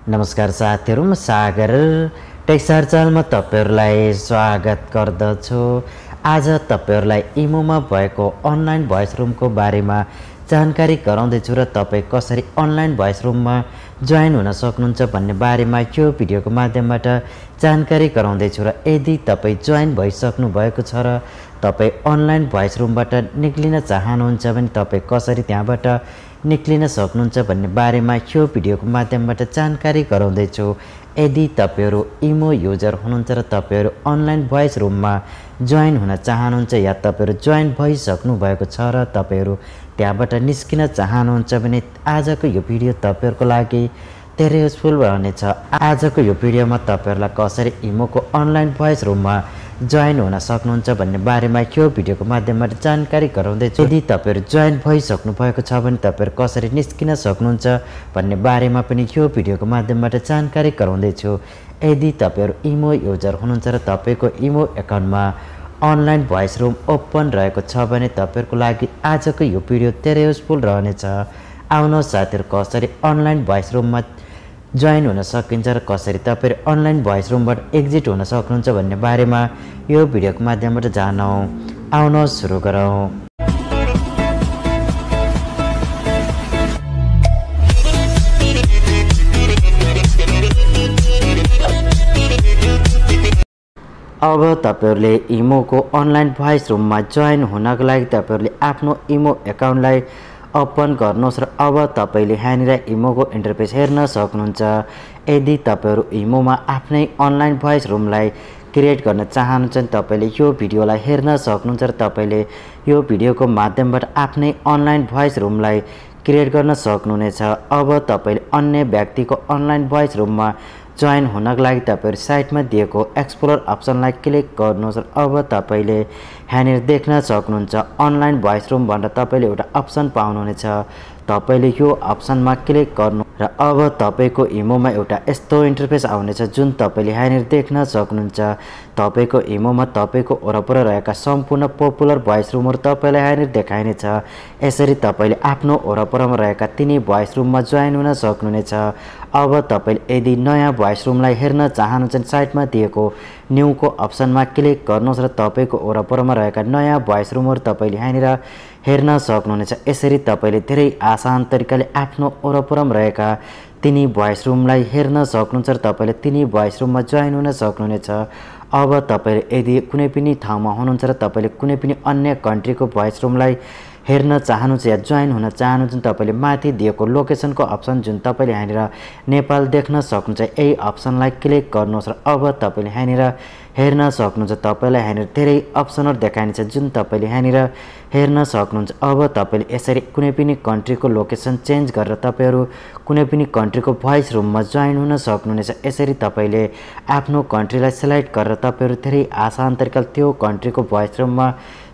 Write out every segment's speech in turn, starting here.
नमस्कार साथीहरु, म सागर टेक सागर च्यानलमा तपाईहरुलाई स्वागत गर्दछु। आज तपाईहरुलाई इमोमा भएको अनलाइन भोइस रुमको बारेमा जानकारी गराउँदै छु र तपाई कसरी अनलाइन भोइस रुममा जोइन हुन सक्नुहुन्छ भन्ने बारेमा यो भिडियोको माध्यमबाट जानकारी गराउँदै छु। र यदि तपाई जोइन भइसक्नु भएको छ र तपाई अनलाइन भोइस रुमबाट निक्लिन चाहनुहुन्छ भने तपाई कसरी त्यहाँबाट निक्लिन सक्नुहुन्छ भन्ने बारेमा यो भिडियोको माध्यमबाट जानकारी गराउँदै छु। यदि तपाईहरु इमो युजर हुनुहुन्छ र तपाईहरु अनलाइन भोइस रुममा जोइन हुन चाहनुहुन्छ या तपाईहरु जोइन भइसक्नु भएको छ र तपाईहरु त्यहाँबाट निस्किन चाहनुहुन्छ भने आजको यो भिडियो तपाईहरुको लागि धेरै युजफुल रहनेछ। आजको यो भिडियोमा तपाईहरुलाई कसरी इमोको अनलाइन भोइस रुममा जोइन हुन सक्नुहुन्छ भन्ने बारेमा यो भिडियोको माध्यमबाट जानकारी गराउँदै छु। यदि तपाईहरु जोइन भइसक्नु भएको छ भने तपाईहरु कसरी निस्किन सक्नुहुन्छ भन्ने बारेमा पनि यो भिडियोको माध्यमबाट जानकारी गराउँदै छु। यदि तपाईहरु इमो युजर हुनुहुन्छ र तपाईको इमो एकाउन्टमा अनलाइन भोइस रुम ओपन रहेको छ भने तपाईहरुको लागि आजको यो भिडियो धेरै युजफुल रहनेछ। आउनुहोस् साथीहरु, कसरी अनलाइन भोइस रुममा जोइन हुन सकिन्छ र कसरी तपाईहरु अनलाइन भोइस रुमबाट एक्जिट हुन सक्नुहुन्छ भन्ने बारेमा यो भिडियोको माध्यमबाट जानौं। आउनुहोस् सुरु गरौं। अब तपाईहरुले इमोको अनलाइन भोइस रुममा जोइन हुनको लागि तपाईहरुले आफ्नो इमो एकाउन्टलाई ओपन गर्नुहोस् र अब तपाईले यहाँनिर इमोको इन्टरफेस हेर्न सक्नुहुन्छ। यदि तपाईहरु इमोमा आफ्नै अनलाइन भोइस रुमलाई क्रिएट गर्न चाहनुहुन्छ भने तपाईले यो भिडियोलाई हेर्न सक्नुहुन्छ र तपाईले यो भिडियोको माध्यमबाट आफ्नै अनलाइन भोइस रुमलाई क्रिएट गर्न सक्नुहुनेछ। अब तपाईले अन्य व्यक्तिको अनलाइन भोइस रुममा जोइन हुनको लागि तपाईहरु साइटमा दिएको एक्सप्लोर अप्सनलाई क्लिक गर्नुहोस् र अब तपाईले यहाँनिर देख्न सक्नुहुन्छ अनलाइन भोइस रुम भनेर तपाईले एउटा अप्सन पाउनुहुनेछ। तपाईले यो अप्सनमा क्लिक गर्नु र अब तपाईको इमोमा एउटा यस्तो इन्टरफेस आउनेछ जुन तपाईले यहाँनिर देख्न सक्नुहुन्छ। तपाईको इमोमा तपाईको वरपर रहेका सम्पूर्ण पपुलर भोइस रुमहरु तपाईलाई यहाँनिर देखाइनेछ। यसरी तपाईले आफ्नो वरपरमा रहेका तिनी भोइस रुममा जोइन हुन सक्नुहुनेछ। अब तपाईले यदि नयाँ भोइस रुमलाई हेर्न चाहनुहुन्छ भने साइटमा दिएको न्यूको अप्सनमा क्लिक गर्नुहोस् र तपाईको वरपरमा रहेका नयाँ भोइस रुमहरु तपाईले यहाँनिर हेर्न सक्नुहुनेछ। यसरी तपाईले धेरै आसान तरिकाले आफ्नो वरपरमा रहेका तिनी भोइस रुमलाई हेर्न सक्नुहुन्छ र तपाईले तिनी भोइस रुममा जोइन हुन सक्नुहुनेछ। अब तपाईले यदि कुनै पनि ठाउँमा हुनुहुन्छ र तपाईले कुनै पनि अन्य कन्ट्रीको भोइस रुमलाई हेर्न चाहनुहुन्छ या जोइन हुन चाहनुहुन्छ भने तपाईले माथि दिएको लोकेसनको अप्सन जुन तपाईले यहाँनिर नेपाल देख्न सक्नुहुन्छ यही अप्सनलाई क्लिक गर्नुहोस् र अब तपाईले यहाँनिर हेर्न सक्नुहुन्छ। तपाईलाई यहाँनिर धेरै अप्सनहरु देखाइनेछ जुन तपाईले यहाँनिर हेर्न सक्नुहुन्छ। अब तपाईले यसरी कुनै पनि कन्ट्रीको लोकेसन चेन्ज गरेर तपाईहरु कुनै पनि कन्ट्रीको भोइस रुममा जोइन हुन सक्नुहुनेछ। यसरी तपाईले आफ्नो कन्ट्रीलाई सिलेक्ट गरेर तपाईहरु धेरै आसान तरिकाले त्यो कन्ट्रीको भोइस रुममा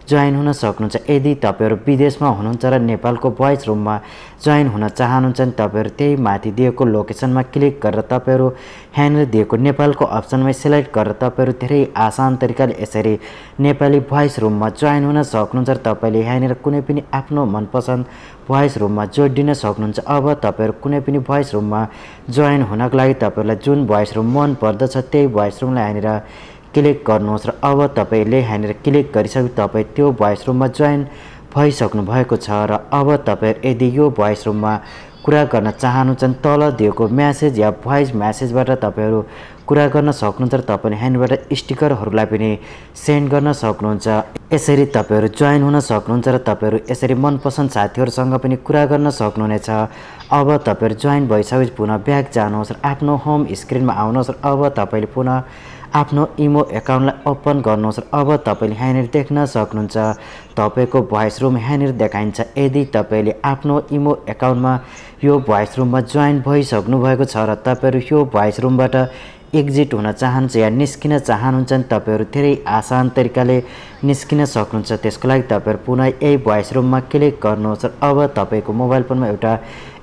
जोइन हुन सक्नुहुन्छ। यदि तपाईहरु विदेशमा हुनुहुन्छ र नेपालको भोइस रुममा जोइन हुन चाहनुहुन्छ भने तपाईहरु त्यही माथि दिएको लोकेसनमा क्लिक गरेर तपाईहरु यहाँनिर दिएको नेपालको अप्सनमै सिलेक्ट गरेर तपाईहरु धेरै आसान तरिकाले यसरी नेपाली भोइस रुममा जोइन हुन सक्नुहुन्छ र तपाईले यहाँनिर कुनै पनि आफ्नो मनपसन्द भोइस रुममा जोडिन सक्नुहुन्छ। अब तपाईहरु कुनै पनि भोइस रुममा जोइन हुनको लागि तपाईहरुलाई जुन भोइस रुम मन पर्दछ त्यही भोइस रुमलाई यहाँनिर क्लिक गर्नुहोस् र अब तपाईले यहाँनिर क्लिक गरिसके तपाई त्यो भोइस रुममा जोइन भइसक्नु भएको छ। र अब तपाईहरु यदि यो भोइस रुममा कुरा गर्न चाहनुहुन्छ भने तल दिएको मेसेज या भोइस मेसेजबाट तपाईहरु कुरा गर्न सक्नुहुन्छ र तपाईले यहाँबाट स्टिकरहरुलाई पनि सेन्ड गर्न सक्नुहुन्छ। यसरी तपाईहरु जोइन हुन सक्नुहुन्छ र तपाईहरु यसरी मनपसन्द साथीहरुसँग पनि कुरा गर्न सक्नुहुनेछ। अब तपाईहरु जोइन भइसकेपछि पुनः ब्याक जानुहोस् र आफ्नो होम स्क्रिनमा आउनुहोस् र अब तपाईले पुनः आफ्नो इमो एकाउन्टलाई ओपन गर्नुहोस् र अब तपाईले यहाँनिर देख्न सक्नुहुन्छ तपाईको भोइस रुम यहाँनिर देखाइन्छ। यदि तपाईले आफ्नो इमो एकाउन्टमा यो भोइस रुममा जोइन भइसक्नु भएको छ र तपाईहरु यो भोइस रुमबाट एक्जिट हुन चाहनुहुन्छ या निस्किन चाहनुहुन्छ भने तपाईहरु धेरै आसान तरिकाले निस्किन सक्नुहुन्छ। त्यसको लागि तपाईहरु पुनः यही भोइस रुममा क्लिक गर्नुहोस् र अब तपाईको मोबाइल फोनमा एउटा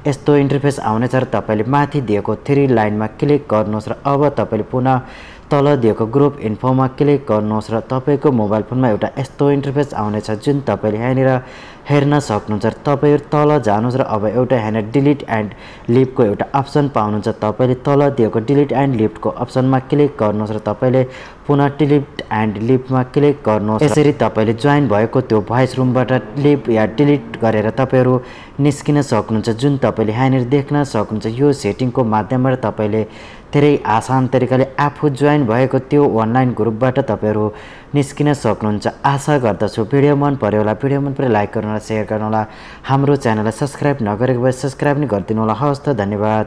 यस्तो इन्टरफेस आउनेछ र तपाईले माथि दिएको 3 लाइनमा क्लिक गर्नुहोस् र अब तपाईले पुनः तल दिएको ग्रुप इन्फोमा क्लिक गर्नुहोस् र तपाईको मोबाइल फोनमा एउटा यस्तो इन्टरफेस आउनेछ जुन तपाईले यहाँनिर हेर्न सक्नुहुन्छ। तपाईहरु तल जानुस् र अब एउटा हैन डिलिट एन्ड लिभको एउटा अप्सन पाउनुहुन्छ। तपाईले तल दिएको डिलिट एन्ड लिभको अप्सनमा क्लिक गर्नुस् र तपाईले पुनः डिलिट एन्ड लिभमा क्लिक गर्नुस्। यसरी तपाईले जोइन भएको त्यो भोइस रुमबाट लिभ या डिलिट गरेर तपाईहरु निस्किन सक्नुहुन्छ। जुन तपाईले यहाँनिर देख्न सक्नुहुन्छ यो सेटिङको माध्यमबाट तपाईले धेरै आसान तरिकाले आफू जोइन भएको त्यो अनलाइन ग्रुपबाट तपाईहरु निस्किन सक्नुहुन्छ। आशा गर्दछु भिडियो मन पर्यो होला। भिडियो मन परे लाइक गर्नु होला, शेयर गर्नु होला। हाम्रो च्यानललाई सब्स्क्राइब नगरेको भए सब्स्क्राइब नि गरिदिनु होला। हवस् त, धन्यवाद।